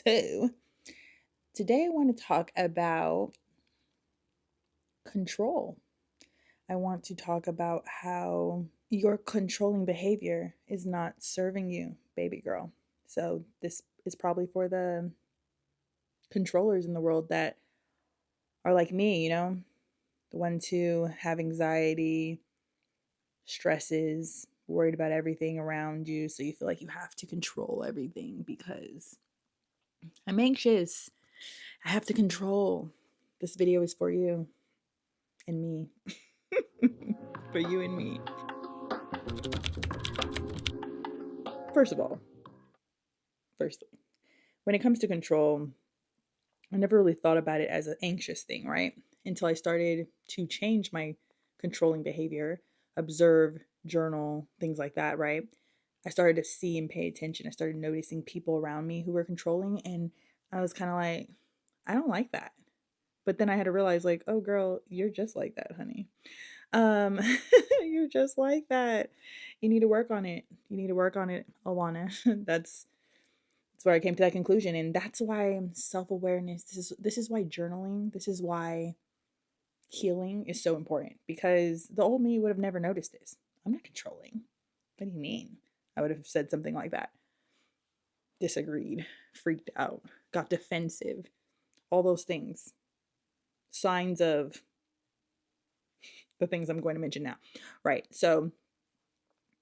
So, today I want to talk about control. I want to talk about how your controlling behavior is not serving you, baby girl. So, this is probably for the controllers in the world that are like me, the ones who have anxiety, stresses, worried about everything around you. So, you feel like you have to control everything because I'm anxious. I have to control. This video is for you and me. For you and me. First of all, firstly, when it comes to control, I never really thought about it as an anxious thing, right? Until I started to change my controlling behavior, observe, journal, things like that, right? I started to see and pay attention. I started noticing people around me who were controlling, and I was kind of like, I don't like that. But then I had to realize, like, oh, girl, you're just like that, honey. Um, you're just like that. You need to work on it. You need to work on it, Alana. That's where I came to that conclusion, and that's why self-awareness. This is why journaling. This is why healing is so important, because the old me would have never noticed this. I'm not controlling. What do you mean? I would have said something like that. Disagreed, freaked out, got defensive, all those things. Signs of the things I'm going to mention now. Right. So,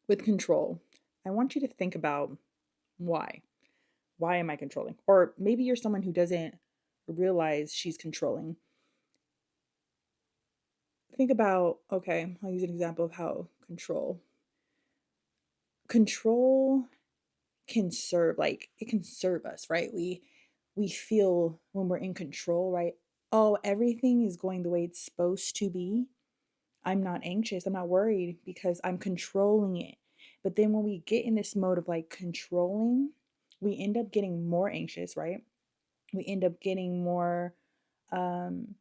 with control, I want you to think about why. Why am I controlling? Or maybe you're someone who doesn't realize she's controlling. Think about, okay, I'll use an example of how control can serve, like it can serve us, right? We feel when we're in control, right? Oh, everything is going the way it's supposed to be. I'm not anxious. I'm not worried because I'm controlling it. But then when we get in this mode of like controlling, we end up getting more anxious, right? We end up getting more um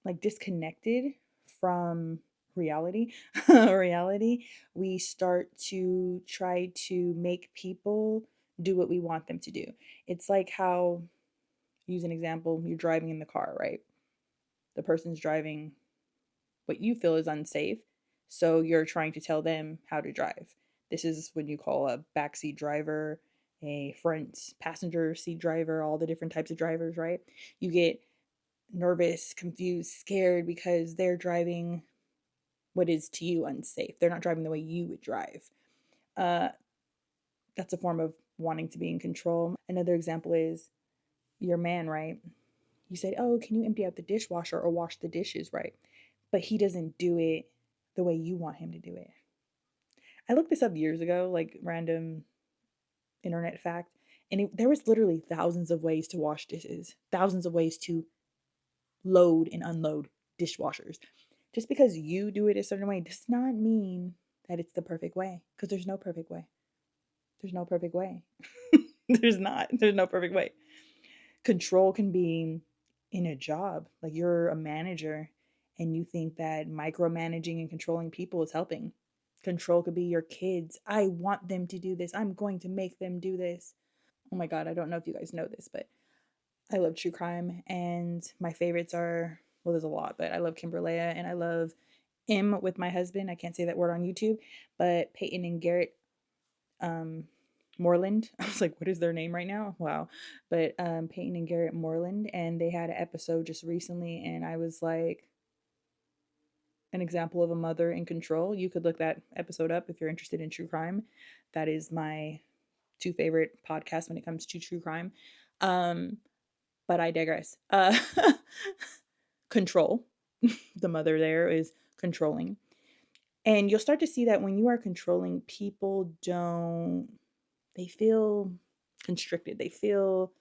like disconnected from reality. Reality. We start to try to make people do what we want them to do. It's like how, use an example, you're driving in the car, right? The person's driving what you feel is unsafe. So you're trying to tell them how to drive. This is when you call a backseat driver, a front passenger seat driver, all the different types of drivers, right? You get nervous, confused, scared because they're driving what is to you unsafe. They're not driving the way you would drive. Uh, that's a form of wanting to be in control. Another example is your man, right? You said, oh, can you empty out the dishwasher or wash the dishes, right? But he doesn't do it the way you want him to do it. I looked this up years ago, like random internet fact, and there was literally thousands of ways to wash dishes, thousands of ways to load and unload dishwashers. Just because you do it a certain way does not mean that it's the perfect way, because there's no perfect way. There's no perfect way. There's not. There's no perfect way. Control can be in a job, like you're a manager and you think that micromanaging and controlling people is helping. Control could be your kids. I want them to do this. I'm going to make them do this. Oh my God, I don't know if you guys know this, but I love true crime, and my favorites are, well, there's a lot, but I love Kimberlea and I love M with my husband. I can't say that word on YouTube, but Peyton and Garrett um Moreland. I was like, what is their name right now? Wow. But Peyton and Garrett Moreland, and they had an episode just recently, and I was like, an example of a mother in control. You could look that episode up if you're interested in true crime. That is my two favorite podcasts when it comes to true crime. Um, but I digress. Control. The mother there is controlling. And you'll start to see that when you are controlling, people don't, they feel constricted. They feel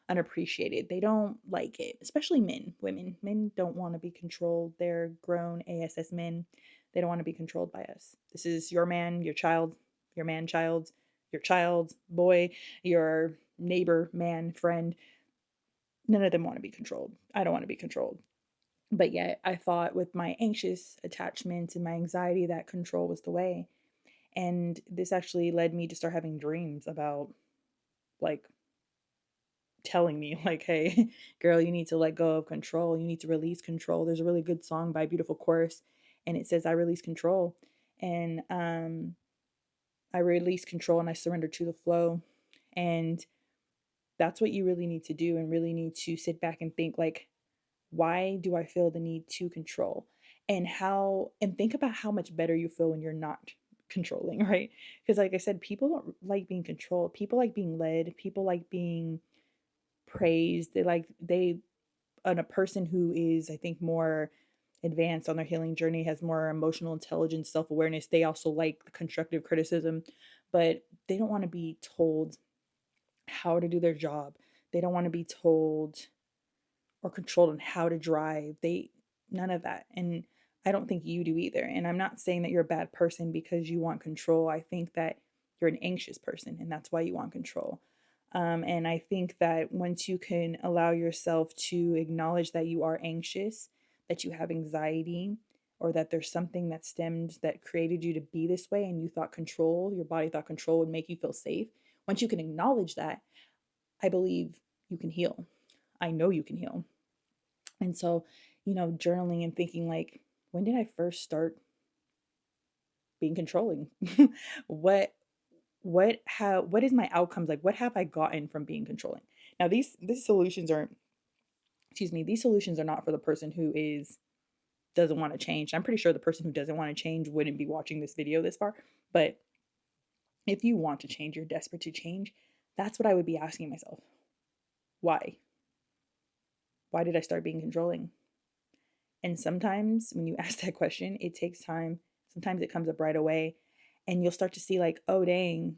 unappreciated. They don't like it, especially men. Men don't want to be controlled. They're grown ASS men. They don't want to be controlled by us. This is your man, your child, your man child, your child, boy, your neighbor, man, friend. None of them want to be controlled. I don't want to be controlled. But yet I thought with my anxious attachment and my anxiety that control was the way. And this actually led me to start having dreams about like telling me like, hey, girl, you need to let go of control. You need to release control. There's a really good song by Beautiful Chorus, and it says, I release control. And I release control and I surrender to the flow. And that's what you really need to do, and really need to sit back and think like, why do I feel the need to control? And think about how much better you feel when you're not controlling, right? Because like I said, people don't like being controlled. People like being led. People like being praised. They on a person who is, I think, more advanced on their healing journey, has more emotional intelligence, self-awareness, they also like constructive criticism, but they don't want to be told how to do their job. They don't want to be told or controlled on how to drive. They None of that. And I don't think you do either. And I'm not saying that you're a bad person because you want control. I think that you're an anxious person and that's why you want control. And I think that once you can allow yourself to acknowledge that you are anxious, that you have anxiety, or that there's something that stemmed that created you to be this way, and you thought control, your body thought control would make you feel safe. Once you can acknowledge that, I believe you can heal. I know you can heal. And so, journaling and thinking like, when did I first start being controlling? what what is my outcomes like? What have I gotten from being controlling? Now these solutions are, excuse me, these solutions are not for the person who doesn't want to change. I'm pretty sure the person who doesn't want to change wouldn't be watching this video this far. But if you want to change, you're desperate to change, that's what I would be asking myself. Why? Why did I start being controlling? And sometimes when you ask that question, it takes time. Sometimes it comes up right away. And you'll start to see like, oh, dang,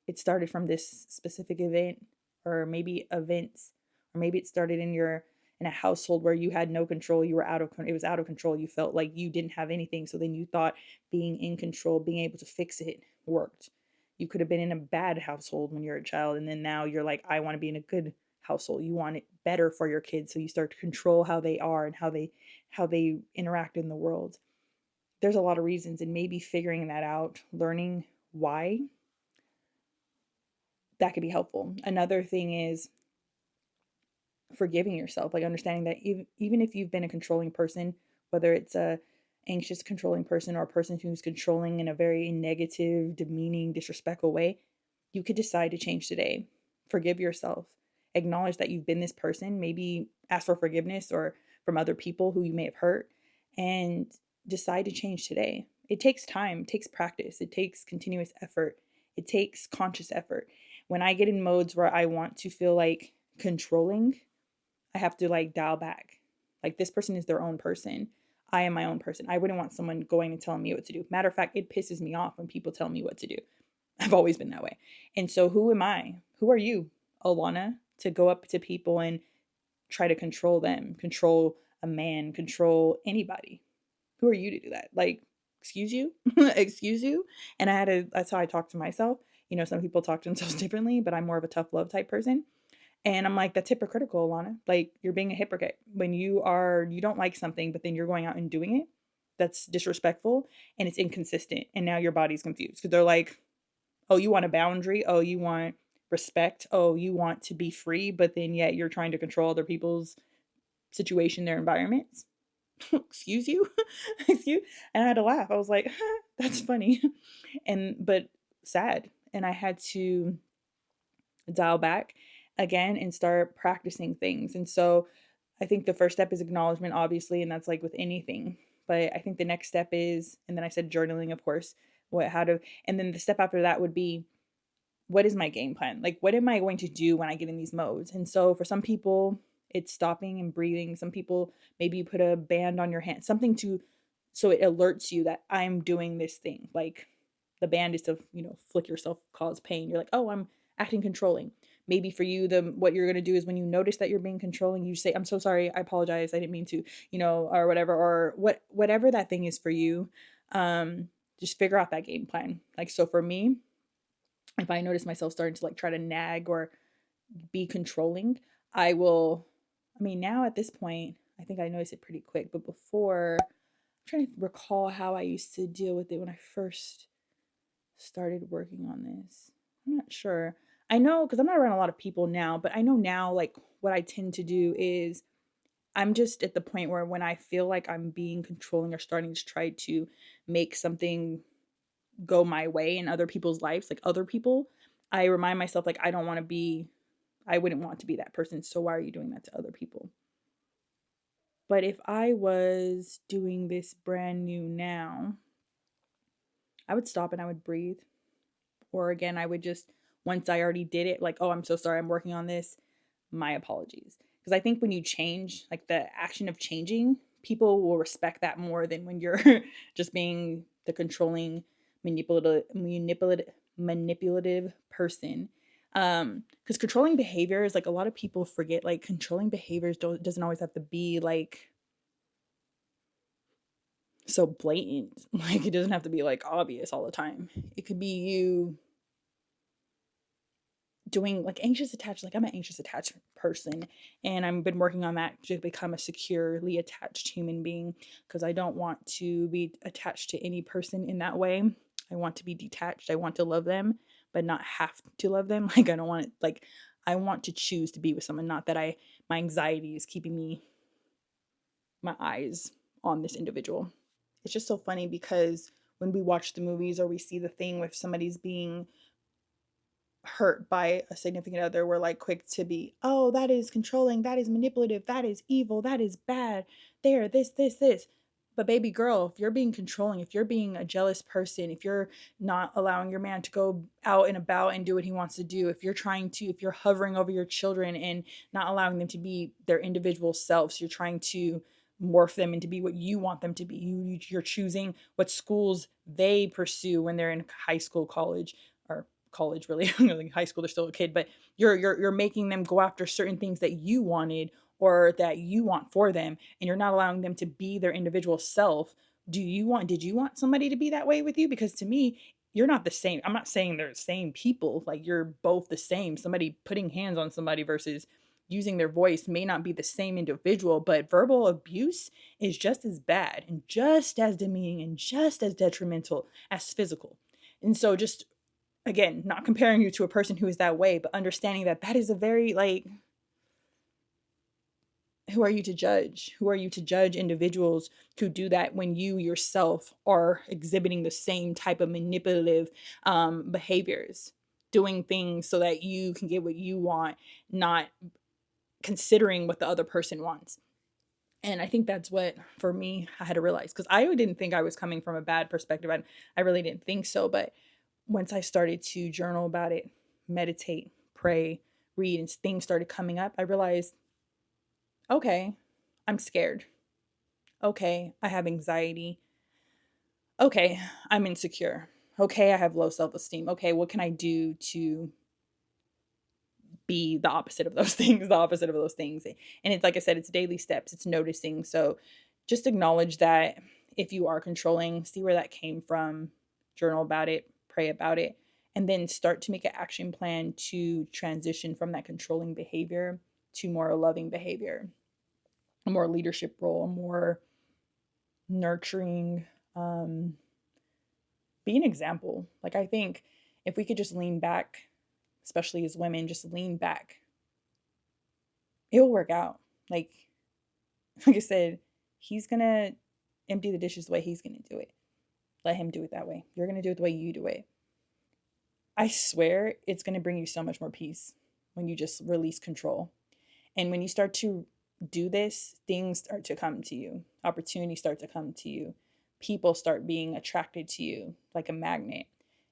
it started from this specific event, or maybe events, or maybe it started in a household where you had no control. You were it was out of control. You felt like you didn't have anything. So then you thought being in control, being able to fix it worked. You could have been in a bad household when you're a child. And then now you're like, I want to be in a good household. You want it better for your kids. So you start to control how they are and how they interact in the world. There's a lot of reasons, and maybe figuring that out, learning why, that could be helpful. Another thing is forgiving yourself, like understanding that even if you've been a controlling person, whether it's a anxious controlling person or a person who's controlling in a very negative, demeaning, disrespectful way, you could decide to change today. Forgive yourself. Acknowledge that you've been this person. Maybe ask for forgiveness or from other people who you may have hurt, and decide to change today. It takes time, it takes practice, it takes continuous effort, it takes conscious effort. When I get in modes where I want to feel like controlling, I have to like dial back. Like, this person is their own person. I am my own person. I wouldn't want someone going and telling me what to do. Matter of fact, it pisses me off when people tell me what to do. I've always been that way. And so who am I? Who are you, Lana, to go up to people and try to control them, control a man, control anybody? Who are you to do that? Like, excuse you? Excuse you? And that's how I talk to myself. Some people talk to themselves differently, but I'm more of a tough love type person. And I'm like, that's hypocritical, Lana. Like, you're being a hypocrite when you don't like something, but then you're going out and doing it. That's disrespectful and it's inconsistent. And now your body's confused because they're like, oh, you want a boundary? Oh, you want respect? Oh, you want to be free, but then yet you're trying to control other people's situation, their environments. Excuse you? Excuse? And I had to laugh. I was like, that's funny. But sad. And I had to dial back again and start practicing things. And so I think the first step is acknowledgement, obviously, and that's like with anything. But I think the next step is, and then I said journaling, of course, and then the step after that would be, what is my game plan? Like, what am I going to do when I get in these modes? And so for some people, it's stopping and breathing. Some people, maybe you put a band on your hand, something so it alerts you that I'm doing this thing. Like, the band is to, flick yourself, cause pain. You're like, oh, I'm acting controlling. Maybe for you, what you're going to do is when you notice that you're being controlling, you say, I'm so sorry, I apologize, I didn't mean to, or whatever, or whatever that thing is for you. Just figure out that game plan. Like, so for me, if I notice myself starting to like try to nag or be controlling, now at this point, I think I noticed it pretty quick, but before, I'm trying to recall how I used to deal with it when I first started working on this. I'm not sure. I know because I'm not around a lot of people now, but I know now, like, what I tend to do is I'm just at the point where when I feel like I'm being controlling or starting to try to make something go my way in other people's lives, like other people, I remind myself, like, I wouldn't want to be that person. So why are you doing that to other people? But if I was doing this brand new now, I would stop and I would breathe. Or again, I would just, once I already did it, like, oh, I'm so sorry, I'm working on this, my apologies. Because I think when you change, like the action of changing, people will respect that more than when you're just being the controlling, manipulative person. Because controlling behaviors, like a lot of people forget, like controlling behaviors doesn't always have to be like so blatant. Like it doesn't have to be like obvious all the time. It could be you doing like anxious attached, like I'm an anxious attached person, and I've been working on that to become a securely attached human being, because I don't want to be attached to any person in that way. I want to be detached. I want to love them but not have to love them. Like I don't want it, like I want to choose to be with someone, not that I my anxiety is keeping me my eyes on this individual. It's just so funny because when we watch the movies or we see the thing with somebody's being hurt by a significant other, we're like quick to be, oh, that is controlling, that is manipulative, that is evil, that is bad, there, this. But baby girl, if you're being controlling, if you're being a jealous person, if you're not allowing your man to go out and about and do what he wants to do, if you're hovering over your children and not allowing them to be their individual selves, you're trying to morph them into be what you want them to be. You're choosing what schools they pursue when they're in high school, college, or college really. Like high school they're still a kid, but you're making them go after certain things that you wanted or that you want for them, and you're not allowing them to be their individual self. Did you want somebody to be that way with you? Because to me, you're not the same. I'm not saying they're the same people, like you're both the same. Somebody putting hands on somebody versus using their voice may not be the same individual, but verbal abuse is just as bad and just as demeaning and just as detrimental as physical. And so just again, not comparing you to a person who is that way, but understanding that that is a very like, who are you to judge? Who are you to judge individuals who do that when you yourself are exhibiting the same type of manipulative behaviors, doing things so that you can get what you want, not considering what the other person wants. And I think that's what, for me, I had to realize, because I didn't think I was coming from a bad perspective. I really didn't think so. But once I started to journal about it, meditate, pray, read, and things started coming up, I realized, okay, I'm scared. Okay, I have anxiety. Okay, I'm insecure. Okay, I have low self esteem. Okay, what can I do to be the opposite of those things, the opposite of those things? And it's like I said, it's daily steps, it's noticing. So just acknowledge that if you are controlling, see where that came from, journal about it, pray about it, and then start to make an action plan to transition from that controlling behavior to more loving behavior, a more leadership role, a more nurturing, be an example. Like I think if we could just lean back, especially as women, just lean back, it'll work out. Like like I said, he's gonna empty the dishes the way he's gonna do it. Let him do it that way. You're gonna do it the way you do it. I swear it's gonna bring you so much more peace when you just release control. And when you start to do this, things start to come to you. Opportunities start to come to you. People start being attracted to you like a magnet.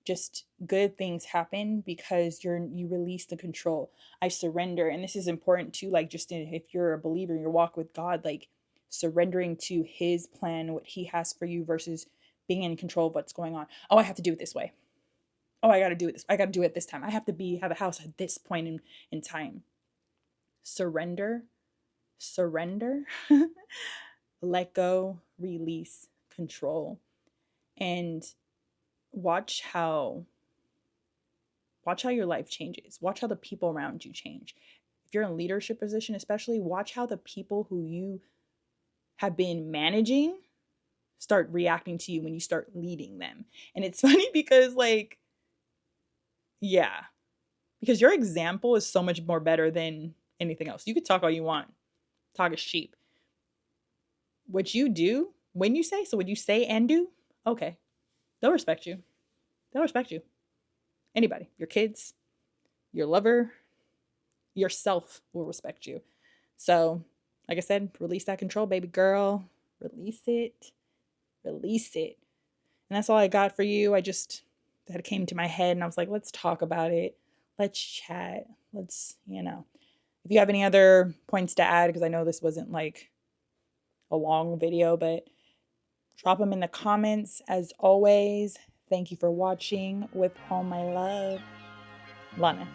Just good things happen because you release the control. I surrender, and this is important too. Like if you're a believer, in your walk with God, like surrendering to His plan, what He has for you, versus being in control of what's going on. Oh, I have to do it this way. Oh, I got to do it this. I got to do it this time. I have to have a house at this point in time. Surrender, surrender, let go, release, control, and watch how your life changes. Watch how the people around you change. If you're in a leadership position, especially, watch how the people who you have been managing start reacting to you when you start leading them. And it's funny because, like, yeah, because your example is so much more better than anything else. You could talk all you want. Talk is cheap. What you do when you say, so what you say and do, okay, they'll respect you. They'll respect you. Anybody, your kids, your lover, yourself will respect you. So, like I said, release that control, baby girl. Release it. Release it. And that's all I got for you. That came to my head and I was like, let's talk about it. Let's chat. Let's, if you have any other points to add, because I know this wasn't like a long video, but drop them in the comments. As always, thank you for watching. With all my love, Lana.